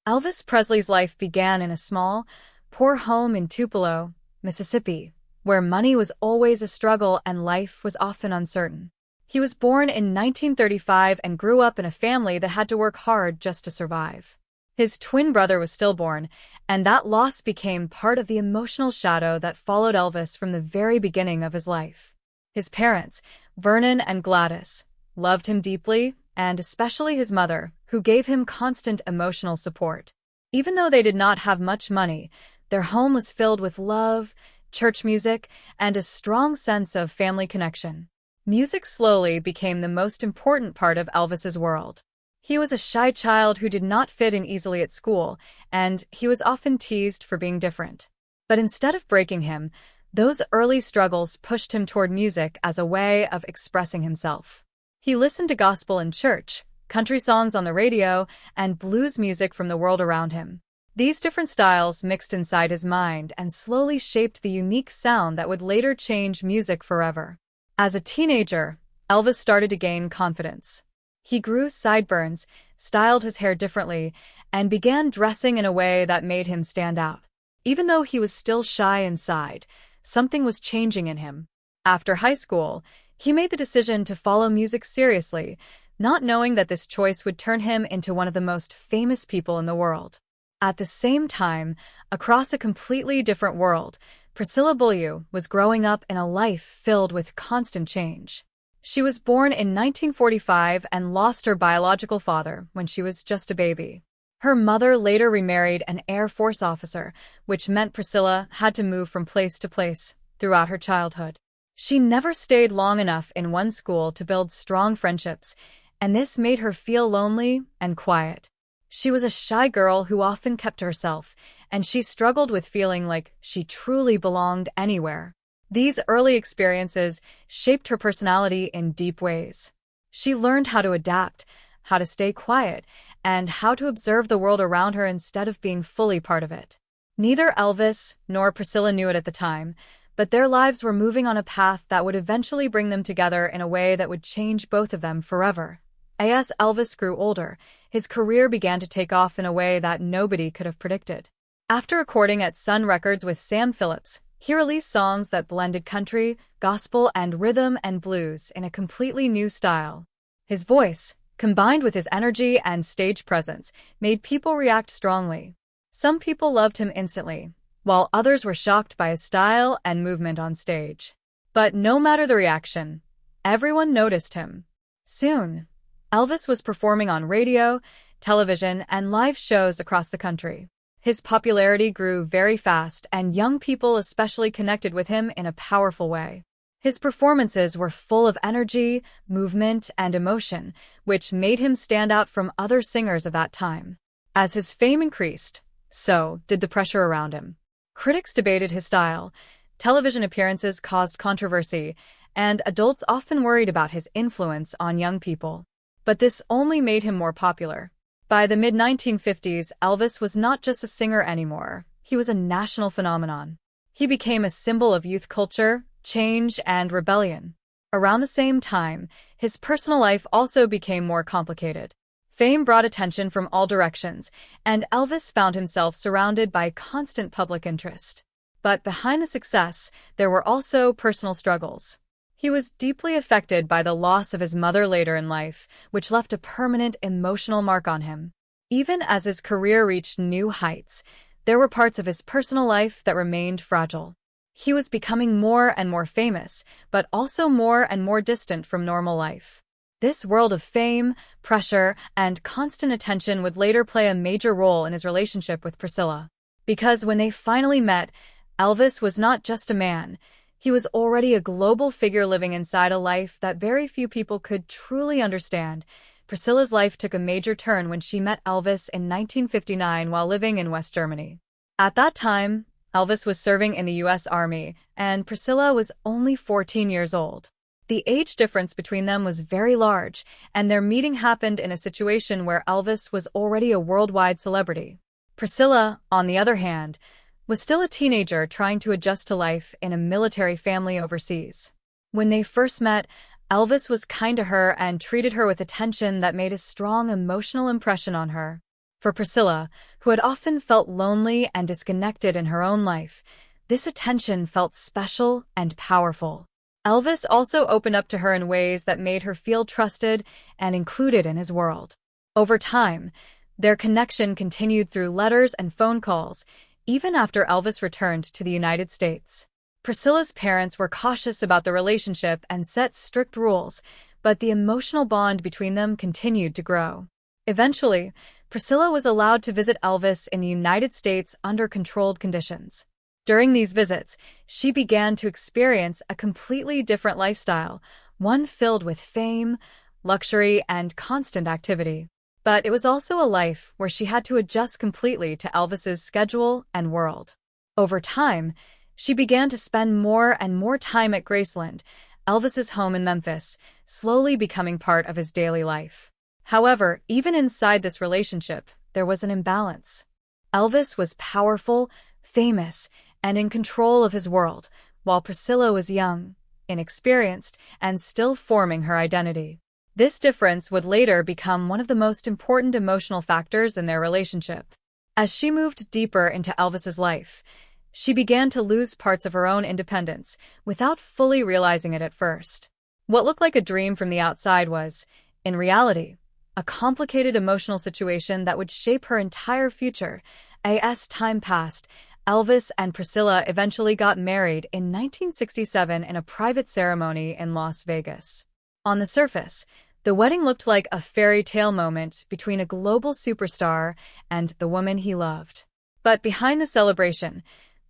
Elvis Presley's life began in a small, poor home in Tupelo, Mississippi, where money was always a struggle and life was often uncertain. He was born in 1935 and grew up in a family that had to work hard just to survive. His twin brother was stillborn, and that loss became part of the emotional shadow that followed Elvis from the very beginning of his life. His parents, Vernon and Gladys, loved him deeply, and especially his mother, who gave him constant emotional support. Even though they did not have much money, their home was filled with love, church music, and a strong sense of family connection. Music slowly became the most important part of Elvis's world. He was a shy child who did not fit in easily at school, and he was often teased for being different. But instead of breaking him, those early struggles pushed him toward music as a way of expressing himself. He listened to gospel in church, country songs on the radio, and blues music from the world around him. These different styles mixed inside his mind and slowly shaped the unique sound that would later change music forever. As a teenager, Elvis started to gain confidence. He grew sideburns, styled his hair differently, and began dressing in a way that made him stand out. Even though he was still shy inside, something was changing in him. After high school, he made the decision to follow music seriously, not knowing that this choice would turn him into one of the most famous people in the world. At the same time, across a completely different world, Priscilla Presley was growing up in a life filled with constant change. She was born in 1945 and lost her biological father when she was just a baby. Her mother later remarried an Air Force officer, which meant Priscilla had to move from place to place throughout her childhood. She never stayed long enough in one school to build strong friendships, and this made her feel lonely and quiet. She was a shy girl who often kept to herself, and she struggled with feeling like she truly belonged anywhere. These early experiences shaped her personality in deep ways. She learned how to adapt, how to stay quiet, and how to observe the world around her instead of being fully part of it. Neither Elvis nor Priscilla knew it at the time, but their lives were moving on a path that would eventually bring them together in a way that would change both of them forever. As Elvis grew older, his career began to take off in a way that nobody could have predicted. After recording at Sun Records with Sam Phillips, he released songs that blended country, gospel, and rhythm and blues in a completely new style. His voice, combined with his energy and stage presence, made people react strongly. Some people loved him instantly, while others were shocked by his style and movement on stage. But no matter the reaction, everyone noticed him. Soon, Elvis was performing on radio, television, and live shows across the country. His popularity grew very fast, and young people especially connected with him in a powerful way. His performances were full of energy, movement, and emotion, which made him stand out from other singers of that time. As his fame increased, so did the pressure around him. Critics debated his style, television appearances caused controversy, and adults often worried about his influence on young people. But this only made him more popular. By the mid-1950s, Elvis was not just a singer anymore. He was a national phenomenon. He became a symbol of youth culture, change, and rebellion. Around the same time, his personal life also became more complicated. Fame brought attention from all directions, and Elvis found himself surrounded by constant public interest. But behind the success, there were also personal struggles. He was deeply affected by the loss of his mother later in life, which left a permanent emotional mark on him. Even as his career reached new heights, there were parts of his personal life that remained fragile. He was becoming more and more famous, but also more and more distant from normal life. This world of fame, pressure, and constant attention would later play a major role in his relationship with Priscilla. Because when they finally met, Elvis was not just a man. He was already a global figure living inside a life that very few people could truly understand. Priscilla's life took a major turn when she met Elvis in 1959 while living in West Germany. At that time, Elvis was serving in the U.S. Army, and Priscilla was only 14 years old. The age difference between them was very large, and their meeting happened in a situation where Elvis was already a worldwide celebrity. Priscilla, on the other hand, was still a teenager trying to adjust to life in a military family overseas. When they first met, Elvis was kind to her and treated her with attention that made a strong emotional impression on her. For Priscilla, who had often felt lonely and disconnected in her own life, this attention felt special and powerful. Elvis also opened up to her in ways that made her feel trusted and included in his world. Over time, their connection continued through letters and phone calls, even after Elvis returned to the United States. Priscilla's parents were cautious about the relationship and set strict rules, but the emotional bond between them continued to grow. Eventually, Priscilla was allowed to visit Elvis in the United States under controlled conditions. During these visits, she began to experience a completely different lifestyle, one filled with fame, luxury, and constant activity. But it was also a life where she had to adjust completely to Elvis's schedule and world. Over time, she began to spend more and more time at Graceland, Elvis's home in Memphis, slowly becoming part of his daily life. However, even inside this relationship, there was an imbalance. Elvis was powerful, famous, and in control of his world, while Priscilla was young, inexperienced, and still forming her identity. This difference would later become one of the most important emotional factors in their relationship. As she moved deeper into Elvis's life, she began to lose parts of her own independence without fully realizing it at first. What looked like a dream from the outside was, in reality, a complicated emotional situation that would shape her entire future. As time passed, Elvis and Priscilla eventually got married in 1967 in a private ceremony in Las Vegas. On the surface, the wedding looked like a fairy tale moment between a global superstar and the woman he loved. But behind the celebration,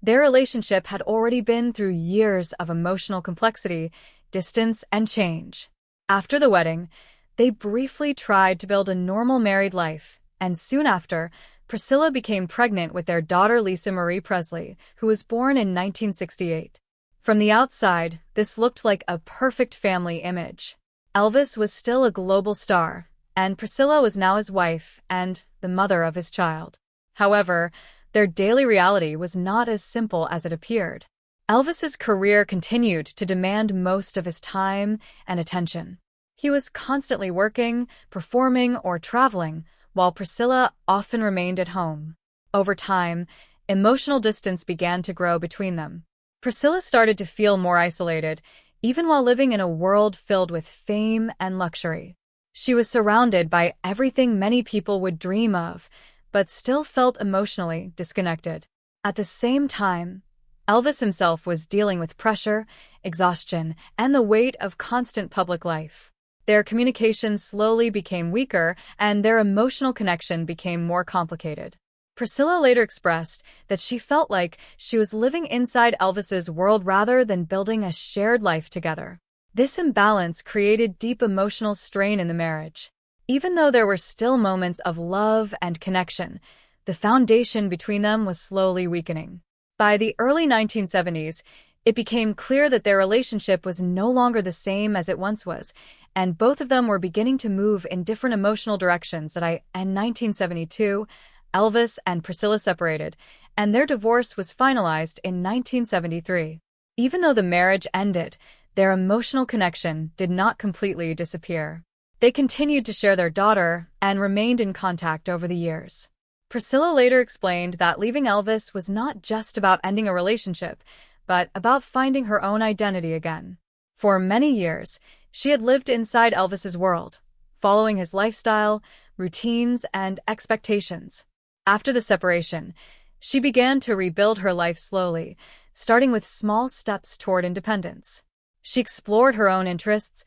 their relationship had already been through years of emotional complexity, distance, and change. After the wedding, they briefly tried to build a normal married life, and soon after, Priscilla became pregnant with their daughter Lisa Marie Presley, who was born in 1968. From the outside, this looked like a perfect family image. Elvis was still a global star, and Priscilla was now his wife and the mother of his child. However, their daily reality was not as simple as it appeared. Elvis's career continued to demand most of his time and attention. He was constantly working, performing, or traveling, while Priscilla often remained at home. Over time, emotional distance began to grow between them. Priscilla started to feel more isolated, even while living in a world filled with fame and luxury. She was surrounded by everything many people would dream of, but still felt emotionally disconnected. At the same time, Elvis himself was dealing with pressure, exhaustion, and the weight of constant public life. Their communication slowly became weaker, and their emotional connection became more complicated. Priscilla later expressed that she felt like she was living inside Elvis's world rather than building a shared life together. This imbalance created deep emotional strain in the marriage. Even though there were still moments of love and connection, the foundation between them was slowly weakening. By the early 1970s, it became clear that their relationship was no longer the same as it once was, and both of them were beginning to move in different emotional directions. In 1972, Elvis and Priscilla separated, and their divorce was finalized in 1973. Even though the marriage ended, their emotional connection did not completely disappear. They continued to share their daughter and remained in contact over the years. Priscilla later explained that leaving Elvis was not just about ending a relationship, but about finding her own identity again. For many years, she had lived inside Elvis's world, following his lifestyle, routines, and expectations. After the separation, she began to rebuild her life slowly, starting with small steps toward independence. She explored her own interests,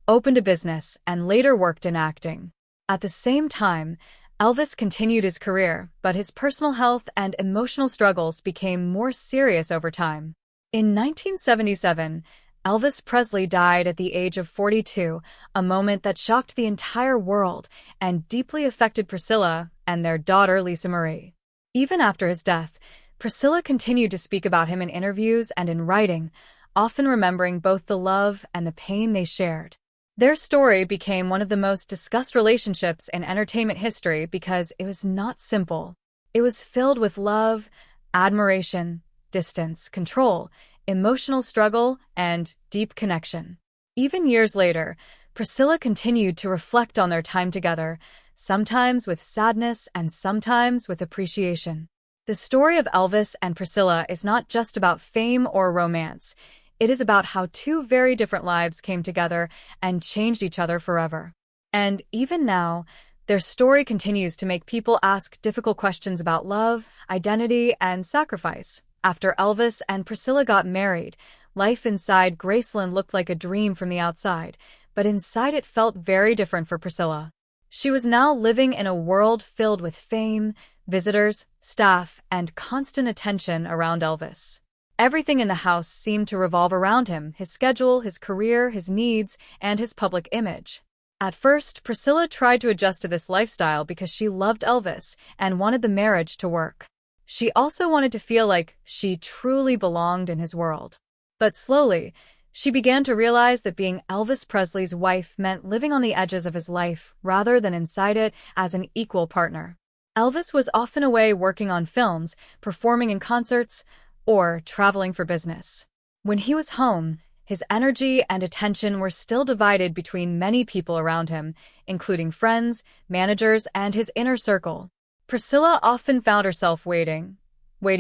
opened a business, and later worked in acting. At the same time, Elvis continued his career, but his personal health and emotional struggles became more serious over time. In 1977, Elvis Presley died at the age of 42, a moment that shocked the entire world and deeply affected Priscilla and their daughter Lisa Marie. Even after his death, Priscilla continued to speak about him in interviews and in writing, often remembering both the love and the pain they shared. Their story became one of the most discussed relationships in entertainment history because it was not simple. It was filled with love, admiration, distance, control, emotional struggle, and deep connection. Even years later, Priscilla continued to reflect on their time together, sometimes with sadness and sometimes with appreciation. The story of Elvis and Priscilla is not just about fame or romance. It is about how two very different lives came together and changed each other forever. And even now, their story continues to make people ask difficult questions about love, identity, and sacrifice. After Elvis and Priscilla got married, life inside Graceland looked like a dream from the outside, but inside it felt very different for Priscilla. She was now living in a world filled with fame, visitors, staff, and constant attention around Elvis. Everything in the house seemed to revolve around him: his schedule, his career, his needs, and his public image. At first, Priscilla tried to adjust to this lifestyle because she loved Elvis and wanted the marriage to work. She also wanted to feel like she truly belonged in his world. But slowly, she began to realize that being Elvis Presley's wife meant living on the edges of his life rather than inside it as an equal partner. Elvis was often away working on films, performing in concerts, or traveling for business. When he was home, his energy and attention were still divided between many people around him, including friends, managers, and his inner circle. Priscilla often found herself waiting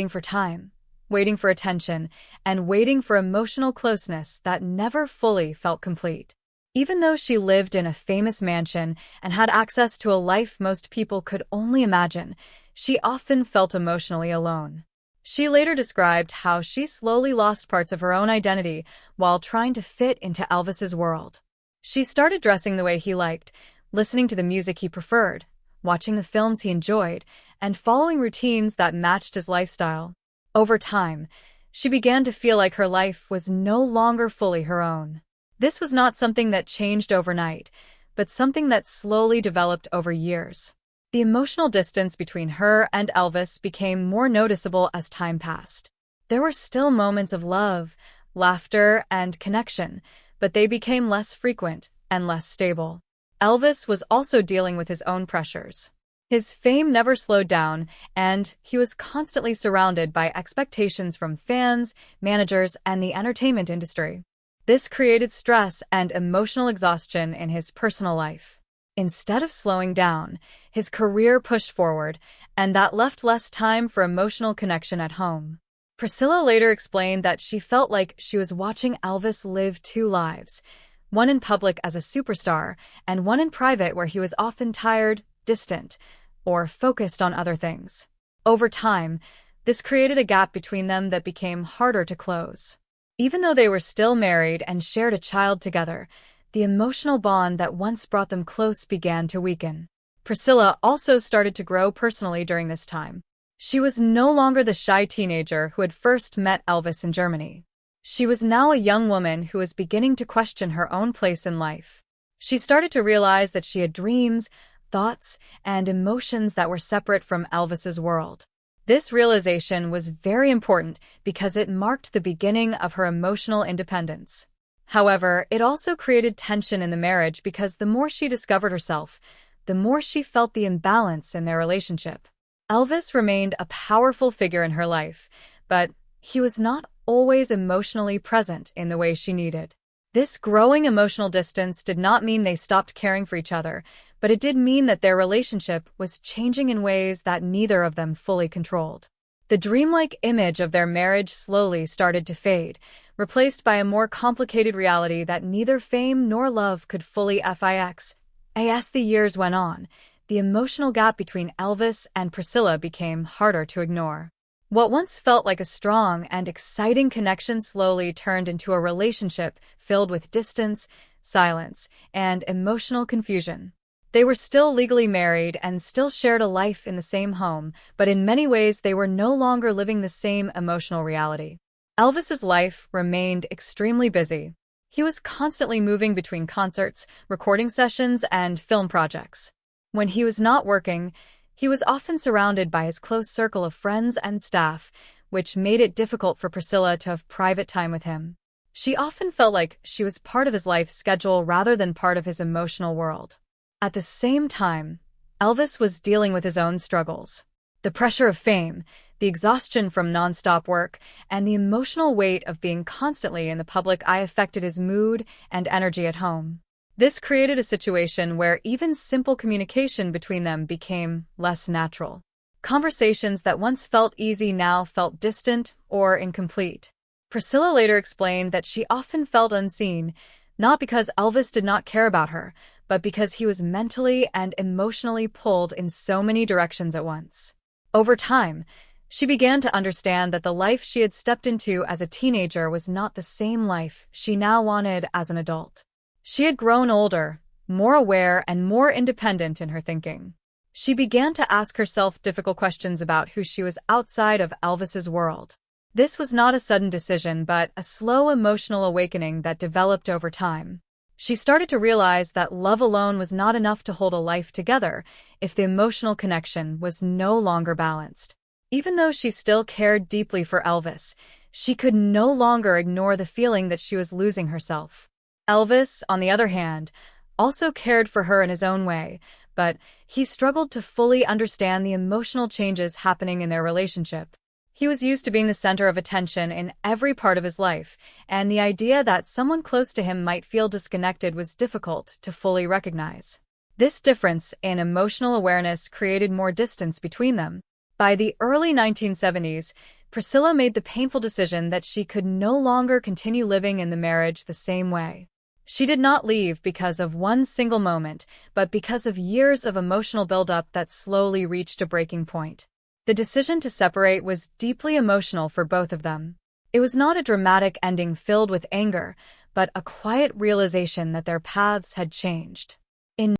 for time, waiting for attention, and waiting for emotional closeness that never fully felt complete. Even though she lived in a famous mansion and had access to a life most people could only imagine, she often felt emotionally alone. She later described how she slowly lost parts of her own identity while trying to fit into Elvis's world. She started dressing the way he liked, listening to the music he preferred, watching the films he enjoyed, and following routines that matched his lifestyle. Over time, she began to feel like her life was no longer fully her own. This was not something that changed overnight, but something that slowly developed over years. The emotional distance between her and Elvis became more noticeable as time passed. There were still moments of love, laughter, and connection, but they became less frequent and less stable. Elvis was also dealing with his own pressures. His fame never slowed down, and he was constantly surrounded by expectations from fans, managers, and the entertainment industry. This created stress and emotional exhaustion in his personal life. Instead of slowing down, his career pushed forward, and that left less time for emotional connection at home. Priscilla later explained that she felt like she was watching Elvis live two lives, one in public as a superstar, and one in private where he was often tired, distant, or focused on other things. Over time, this created a gap between them that became harder to close. Even though they were still married and shared a child together, the emotional bond that once brought them close began to weaken. Priscilla also started to grow personally during this time. She was no longer the shy teenager who had first met Elvis in Germany. She was now a young woman who was beginning to question her own place in life. She started to realize that she had dreams, thoughts, and emotions that were separate from Elvis's world. This realization was very important because it marked the beginning of her emotional independence. However, it also created tension in the marriage because the more she discovered herself, the more she felt the imbalance in their relationship. Elvis remained a powerful figure in her life, but he was not always emotionally present in the way she needed. This growing emotional distance did not mean they stopped caring for each other, but it did mean that their relationship was changing in ways that neither of them fully controlled. The dreamlike image of their marriage slowly started to fade, replaced by a more complicated reality that neither fame nor love could fully fix. As the years went on, the emotional gap between Elvis and Priscilla became harder to ignore. What once felt like a strong and exciting connection slowly turned into a relationship filled with distance, silence, and emotional confusion. They were still legally married and still shared a life in the same home, but in many ways they were no longer living the same emotional reality. Elvis's life remained extremely busy. He was constantly moving between concerts, recording sessions, and film projects. When he was not working, he was often surrounded by his close circle of friends and staff, which made it difficult for Priscilla to have private time with him. She often felt like she was part of his life schedule rather than part of his emotional world. At the same time, Elvis was dealing with his own struggles. The pressure of fame, the exhaustion from nonstop work, and the emotional weight of being constantly in the public eye affected his mood and energy at home. This created a situation where even simple communication between them became less natural. Conversations that once felt easy now felt distant or incomplete. Priscilla later explained that she often felt unseen, not because Elvis did not care about her, but because he was mentally and emotionally pulled in so many directions at once. Over time, she began to understand that the life she had stepped into as a teenager was not the same life she now wanted as an adult. She had grown older, more aware, and more independent in her thinking. She began to ask herself difficult questions about who she was outside of Elvis's world. This was not a sudden decision, but a slow emotional awakening that developed over time. She started to realize that love alone was not enough to hold a life together if the emotional connection was no longer balanced. Even though she still cared deeply for Elvis, she could no longer ignore the feeling that she was losing herself. Elvis, on the other hand, also cared for her in his own way, but he struggled to fully understand the emotional changes happening in their relationship. He was used to being the center of attention in every part of his life, and the idea that someone close to him might feel disconnected was difficult to fully recognize. This difference in emotional awareness created more distance between them. By the early 1970s, Priscilla made the painful decision that she could no longer continue living in the marriage the same way. She did not leave because of one single moment, but because of years of emotional buildup that slowly reached a breaking point. The decision to separate was deeply emotional for both of them. It was not a dramatic ending filled with anger, but a quiet realization that their paths had changed.